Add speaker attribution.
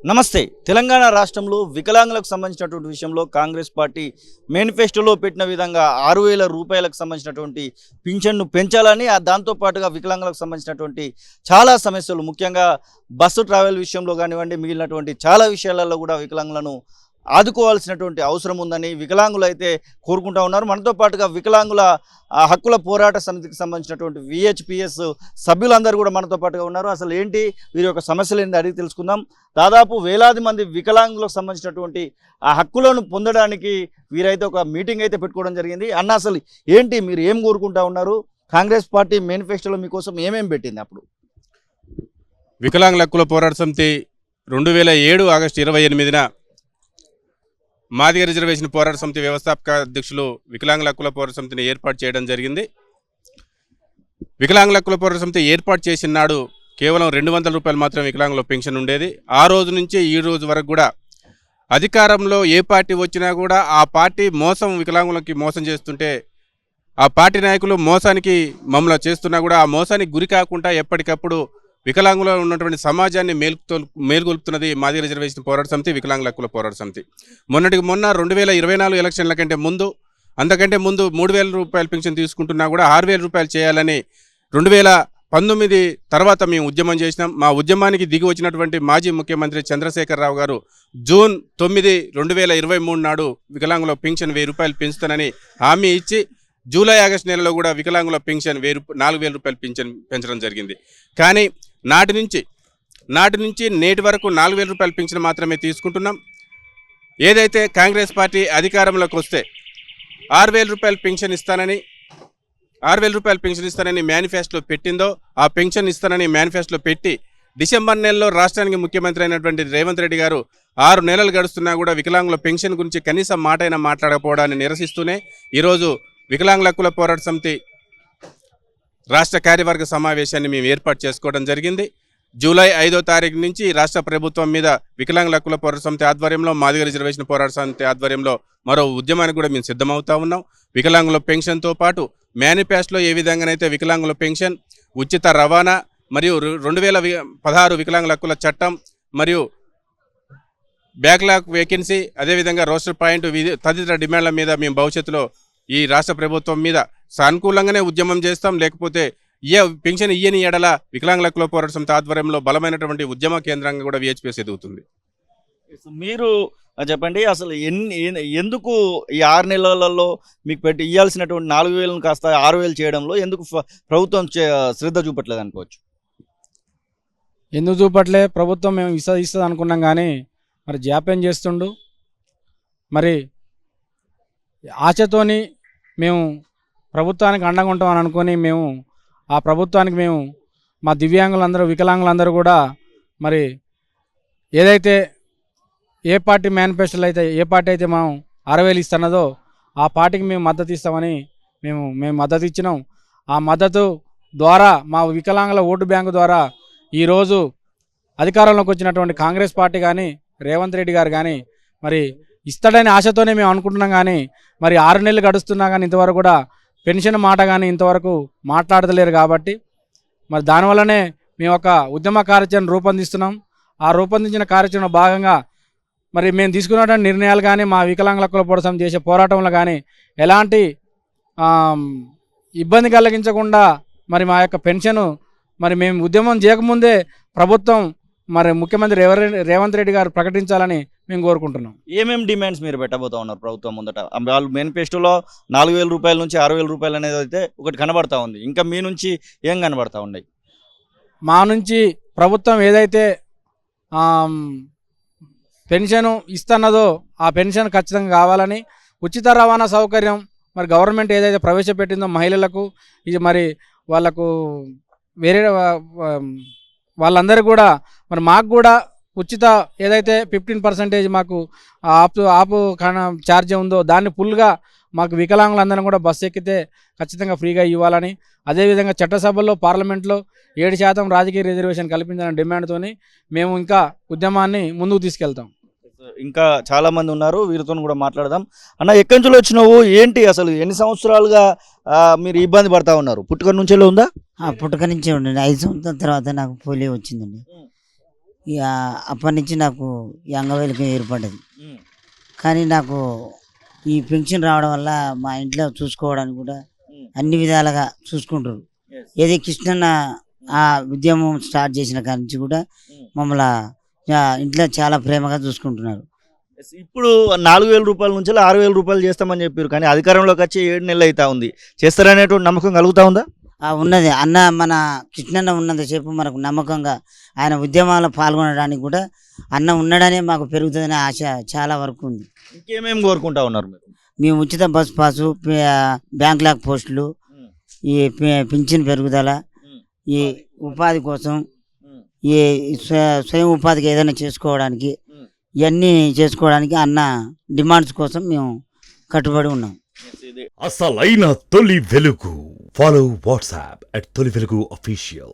Speaker 1: నమస్తే. తెలంగాణ రాష్ట్రంలో వికలాంగులకు సంబంధించినటువంటి విషయంలో కాంగ్రెస్ పార్టీ మేనిఫెస్టోలో పెట్టిన విధంగా 6,000 రూపాయలకు సంబంధించినటువంటి పింఛన్ను పెంచాలని, దాంతో పాటుగా వికలాంగులకు సంబంధించినటువంటి చాలా సమస్యలు, ముఖ్యంగా బస్సు ట్రావెల్ విషయంలో కానివ్వండి, మిగిలినటువంటి చాలా విషయాలలో కూడా వికలాంగులను ఆదుకోవాల్సినటువంటి అవసరం ఉందని వికలాంగులు అయితే కోరుకుంటా ఉన్నారు. మనతో పాటుగా వికలాంగుల హక్కుల పోరాట సమితికి సంబంధించినటువంటి విహెచ్పిఎస్ సభ్యులందరూ కూడా మనతో పాటుగా ఉన్నారు. అసలు ఏంటి వీరి యొక్క సమస్యలు ఏంటి అడిగి తెలుసుకుందాం. దాదాపు వేలాది మంది వికలాంగులకు సంబంధించినటువంటి ఆ హక్కులను పొందడానికి వీరైతే ఒక మీటింగ్ అయితే పెట్టుకోవడం జరిగింది. అన్న, అసలు ఏంటి, మీరు ఏం కోరుకుంటా ఉన్నారు? కాంగ్రెస్ పార్టీ మేనిఫెస్టోలో మీకోసం ఏమేమి పెట్టింది? అప్పుడు
Speaker 2: వికలాంగుల హక్కుల పోరాట సమితి 2007 ఆగస్టు 28న మాదిగ రిజర్వేషన్ పోరాట సమితి వ్యవస్థాపక అధ్యక్షులు వికలాంగుల హక్కుల పోరాట సమితిని ఏర్పాటు చేయడం జరిగింది. వికలాంగుల హక్కుల పోరాట సమితి ఏర్పాటు చేసిన నాడు కేవలం 200 రూపాయలు మాత్రం వికలాంగుల పెన్షన్ ఉండేది. ఆ రోజు నుంచి ఈ రోజు వరకు కూడా అధికారంలో ఏ పార్టీ వచ్చినా కూడా ఆ పార్టీ వికలాంగులకి మోసం చేస్తుంటే, ఆ పార్టీ నాయకులు మోసానికి మమ్మల్ని చేస్తున్నా కూడా ఆ మోసానికి గురి కాకుండా ఎప్పటికప్పుడు వికలాంగులో ఉన్నటువంటి సమాజాన్ని మేల్కొల్పుతున్నది మాదిగ రిజర్వేషన్ పోరాట సమితి, వికలాంగుల హక్కుల పోరాట సమితి. మొన్న 2024 ఎలక్షన్ల కంటే ముందు, అంతకంటే ముందు 3,000 రూపాయల పెన్షన్ తీసుకుంటున్నా కూడా 6,000 రూపాయలు చేయాలని 2019 తర్వాత మేము ఉద్యమం చేసినాం. మా ఉద్యమానికి దిగి వచ్చినటువంటి మాజీ ముఖ్యమంత్రి చంద్రశేఖరరావు గారు జూన్ 9, 2023 నాడు వికలాంగుల పెన్షన్ 1,000 రూపాయలు పెంచుతానని హామీ ఇచ్చి జూలై ఆగస్టు నెలలో కూడా వికలాంగుల పెన్షన్ 4,000 రూపాయలు పెంచడం జరిగింది. కానీ నాటి నుంచి నేటి వరకు 4,000 రూపాయల పెన్షన్ మాత్రమే తీసుకుంటున్నాం. ఏదైతే కాంగ్రెస్ పార్టీ అధికారంలోకి వస్తే 6,000 రూపాయల పెన్షన్ ఇస్తానని మేనిఫెస్టోలో పెట్టిందో, ఆ పెన్షన్ ఇస్తానని మేనిఫెస్టోలో పెట్టి డిసెంబర్ నెలలో రాష్ట్రానికి ముఖ్యమంత్రి అయినటువంటి రేవంత్ రెడ్డి గారు 6 నెలలు గడుస్తున్నా కూడా వికలాంగుల పెన్షన్ గురించి కనీసం మాటైనా మాట్లాడకపోవడాన్ని నిరసిస్తూనే ఈరోజు వికలాంగుల హక్కుల పోరాట సమితి రాష్ట్ర కార్యవర్గ సమావేశాన్ని మేము ఏర్పాటు చేసుకోవడం జరిగింది. జూలై 5వ తారీఖు నుంచి రాష్ట్ర ప్రభుత్వం మీద వికలాంగుల హక్కుల పోరాట సమితి ఆధ్వర్యంలో, మాదిగ రిజర్వేషన్ పోరాట సమితి ఆధ్వర్యంలో మరో ఉద్యమానికి కూడా మేము సిద్ధమవుతా ఉన్నాం. వికలాంగుల పెన్షన్తో పాటు మేనిఫెస్టోలో ఏ విధంగానైతే వికలాంగుల పెన్షన్, ఉచిత రవాణా మరియు 2016 వికలాంగుల హక్కుల చట్టం మరియు బ్యాక్లాగ్ వేకెన్సీ, అదేవిధంగా రోస్టర్ పాయింట్ తదితర డిమాండ్ల మీద మేము భవిష్యత్తులో ఈ రాష్ట్ర ప్రభుత్వం మీద సానుకూలంగానే ఉద్యమం చేస్తాం. లేకపోతే పెన్షన్ ఇయ్యని ఎడల వికలాంగుల హక్కుల పోరాట సమితి ఆధ్వర్యంలో బలమైనటువంటి ఉద్యమ కేంద్రంగా కూడా విహెచ్పిఎస్ ఎదుగుతుంది.
Speaker 1: మీరు చెప్పండి, అసలు ఎందుకు ఈ 6 నెలలలో మీకు ఇవ్వాల్సినటువంటి 4,000 కాస్త 6,000 చేయడంలో ఎందుకు ప్రభుత్వం శ్రద్ధ చూపట్లేదు అనుకోవచ్చు?
Speaker 3: ఎందుకు చూపట్లే? ప్రభుత్వం మేము ఇస్తుంది అనుకున్నాం కానీ మరి జాప్యం చేస్తుండు. మరి ఆశతోని మేము ప్రభుత్వానికి అండగా ఉంటామని అనుకొని మేము ఆ ప్రభుత్వానికి మా దివ్యాంగులందరూ, వికలాంగులందరూ కూడా మరి ఏదైతే ఏ పార్టీ మేనిఫెస్టోలో అయితే ఏ పార్టీ అయితే మనం 6,000 ఇస్తున్నదో ఆ పార్టీకి మేము మద్దతు ఇస్తామని మేము మద్దతు ఇచ్చినాం. ఆ మద్దతు ద్వారా మా వికలాంగుల ఓటు బ్యాంకు ద్వారా ఈరోజు అధికారంలోకి వచ్చినటువంటి కాంగ్రెస్ పార్టీ కానీ, రేవంత్ రెడ్డి గారు కానీ మరి ఇస్తాడని ఆశతోనే మేము అనుకుంటున్నాం. కానీ మరి 6 నెలలు గడుస్తున్నా కానీ ఇంతవరకు కూడా పెన్షన్ మాట కానీ ఇంతవరకు మాట్లాడతలేరు. కాబట్టి మరి దానివల్లనే మేము ఒక ఉద్యమ కార్యాచరణ రూపొందిస్తున్నాం. ఆ రూపొందించిన కార్యాచరణ భాగంగా మరి మేము తీసుకున్నటువంటి నిర్ణయాలు కానీ, మా వికలాంగుల హక్కుల పోరాటం చేసే పోరాటంలో కానీ ఎలాంటి ఇబ్బంది కలిగించకుండా మరి మా యొక్క పెన్షను మరి మేము ఉద్యమం చేయకముందే ప్రభుత్వం మరి ముఖ్యమంత్రి రేవంత్ రెడ్డి గారు ప్రకటించాలని మేము కోరుకుంటున్నాం.
Speaker 1: ఏమేమి డిమాండ్స్ మీరు పెట్టబోతా ఉన్నారు ప్రభుత్వం ముందట? వాళ్ళు మేనిఫెస్టోలో 4,000 రూపాయల నుంచి 6,000 రూపాయలు అనేది అయితే ఒకటి కనబడతా ఉంది. ఇంకా మీ నుంచి ఏం కనబడతా ఉన్నాయి?
Speaker 3: మా నుంచి ప్రభుత్వం ఏదైతే పెన్షన్ ఇస్తున్నదో ఆ పెన్షన్ ఖచ్చితంగా కావాలని, ఉచిత రవాణా సౌకర్యం మరి గవర్నమెంట్ ఏదైతే ప్రవేశపెట్టిందో మహిళలకు, ఇది మరి వాళ్ళకు వేరే వాళ్ళందరూ కూడా మరి మాకు కూడా ఉచిత ఏదైతే 15% మాకు ఆపు ఛార్జ్ ఉందో దాన్ని ఫుల్గా మాకు వికలాంగులందరం కూడా బస్సు ఎక్కితే ఖచ్చితంగా ఫ్రీగా ఇవ్వాలని, అదేవిధంగా చట్టసభల్లో, పార్లమెంట్లో 7% రాజకీయ రిజర్వేషన్ కల్పించాలని డిమాండ్తో మేము ఇంకా ఉద్యమాన్ని ముందుకు తీసుకెళ్తాం.
Speaker 1: ఇంకా చాలా మంది ఉన్నారు, వీరితో కూడా మాట్లాడదాం. అన్న, ఎక్కడి నుంచి వచ్చినావు, ఏంటి అసలు ఎన్ని సంవత్సరాలుగా మీరు ఇబ్బంది పడతా ఉన్నారు? పుట్టుక నుంచే ఉందా?
Speaker 4: పుట్టుక నుంచే ఉండండి. 5 సంవత్సరాల తర్వాత నాకు పోలియో వచ్చిందండి. ఇక అప్పటి నుంచి నాకు ఈ అంగవైకల్యం ఏర్పడ్డది. కానీ నాకు ఈ పెన్షన్ రావడం వల్ల మా ఇంట్లో చూసుకోవడానికి కూడా అన్ని విధాలుగా చూసుకుంటారు. ఏది కృష్ణన్న ఆ ఉద్యమం స్టార్ట్ చేసిన కాడి నుంచి కూడా మమ్మల్ని ఇంట్లో చాలా ప్రేమగా చూసుకుంటున్నారు.
Speaker 1: ఇప్పుడు 4,000 రూపాయల నుంచి 6,000 రూపాయలు చేస్తామని చెప్పారు, కానీ అధికారంలోకి వచ్చి 7 నెలలు అవుతా ఉంది. చేస్తారనేటువంటి నమ్మకం కలుగుతా ఉందా?
Speaker 4: ఉన్నది అన్న, మన కృష్ణన్న ఉన్నంతసేపు మనకు నమ్మకంగా ఆయన ఉద్యమాల్లో పాల్గొనడానికి కూడా అన్న ఉన్నాడనే మాకు పెరుగుతుందనే ఆశ చాలా వరకు ఉంది.
Speaker 1: ఇంకేమేమి కోరుకుంటా ఉన్నారు మీరు?
Speaker 4: మేము ఉచిత బస్ పాసు, బ్యాంక్ లాక్ పోస్టులు, ఈ పింఛన్ పెరుగుదల, ఈ ఉపాధి కోసం, ఈ స్వయం ఉపాధికి ఏదైనా చేసుకోవడానికి, ఇవన్నీ చేసుకోవడానికి అన్న డిమాండ్స్ కోసం మేము కట్టుబడి ఉన్నాం.
Speaker 5: అసలైన తొలి వెలుగు. ఫాలో వాట్సాప్ @తొలి వెలుగు official.